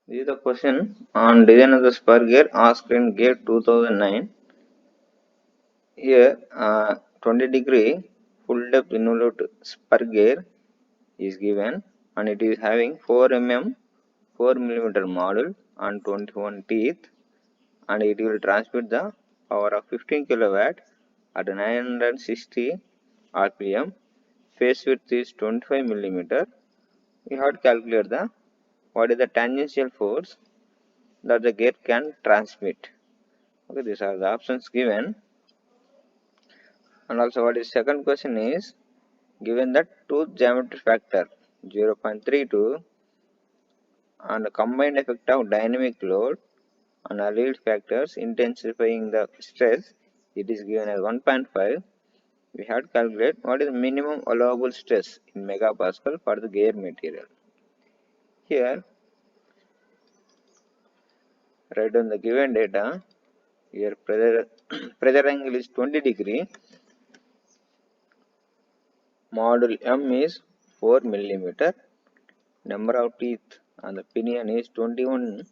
This is the question on design of the spur gear asked in GATE 2009. Here, 20-degree full depth involute spur gear is given and it is having 4 millimeter module and 21 teeth, and it will transmit the power of 15 kilowatt at 960 rpm. Face width is 25 millimeter. We have to calculate what is the tangential force that the gear can transmit. Okay, these are the options given. And also what is second question is given that tooth geometry factor 0.32 and combined effect of dynamic load and allied factors intensifying the stress, it is given as 1.5. We have to calculate what is the minimum allowable stress in megapascal for the gear material. Here, write down the given data. Here pressure angle is 20 degree. Module M is 4 millimeter. Number of teeth on the pinion is 21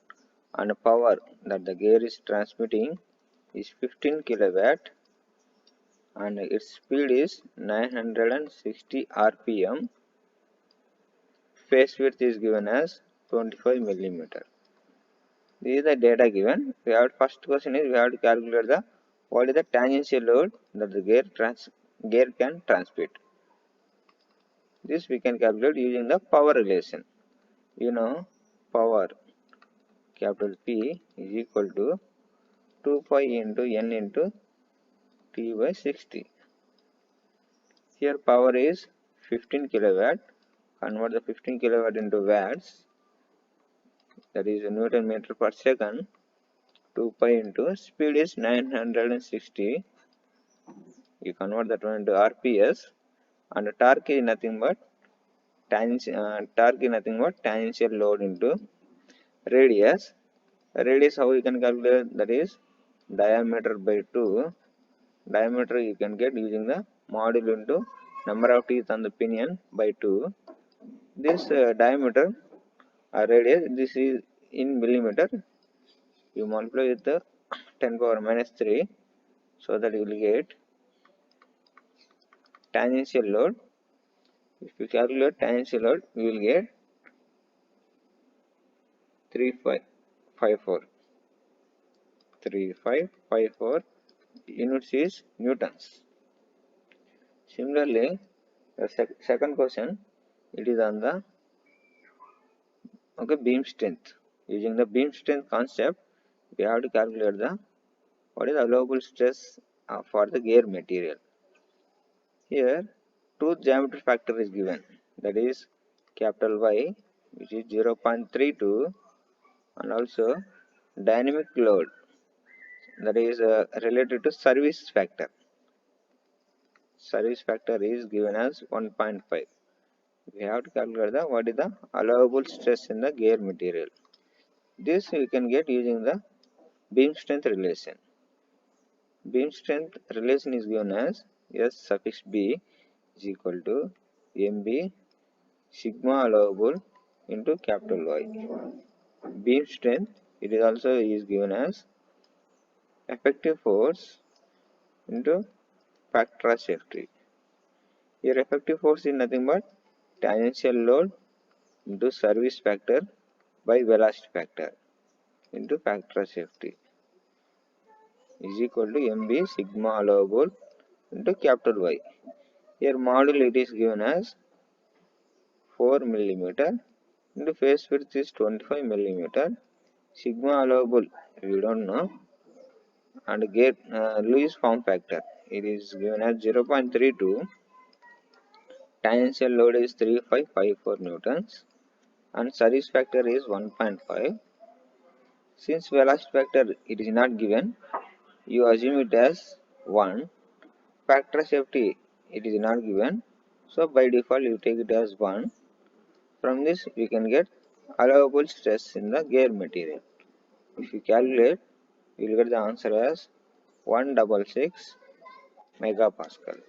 and power that the gear is transmitting is 15 kilowatt and its speed is 960 rpm. Face width is given as 25 millimeter. This is the data given. First question is we have to calculate what is the tangential load that the gear can transmit. This we can calculate using the power relation. Power capital P is equal to 2 pi into n into T by 60. Here power is 15 kilowatt. Convert the 15 kilowatt into watts, that is Newton meter per second. 2 pi into speed is 960. You convert that one into RPS, and torque is nothing but tangential load into radius. Radius how you can calculate, that is diameter by 2. Diameter you can get using the module into number of teeth on the pinion by 2. This diameter or radius, this is in millimeter. You multiply with the 10 power minus 3, so that you will get tangential load. If you calculate tangential load, you will get 3554. 3554 units is newtons. Similarly, the second question, it is on the beam strength. Using the beam strength concept, we have to calculate what is the allowable stress for the gear material. Here, tooth geometry factor is given, that is capital Y, which is 0.32, and also dynamic load, that is related to service factor. Service factor is given as 1.5. We have to calculate what is the allowable stress in the gear material. This we can get using the beam strength relation. Beam strength relation is given as S suffix B is equal to MB sigma allowable into capital Y. Beam strength, it is also is given as effective force into factor of safety. Here effective force is nothing but tangential load into service factor by velocity factor into factor of safety is equal to MB sigma allowable into capital Y. Here module it is given as 4 millimeter into face width is 25 millimeter. Sigma allowable we don't know, and get Lewis form factor it is given as 0.32. Tangential load is 3554 newtons and service factor is 1.5. Since velocity factor it is not given, you assume it as 1. Factor of safety it is not given, so by default you take it as 1. From this we can get allowable stress in the gear material. If you calculate, you will get the answer as 166 megapascal.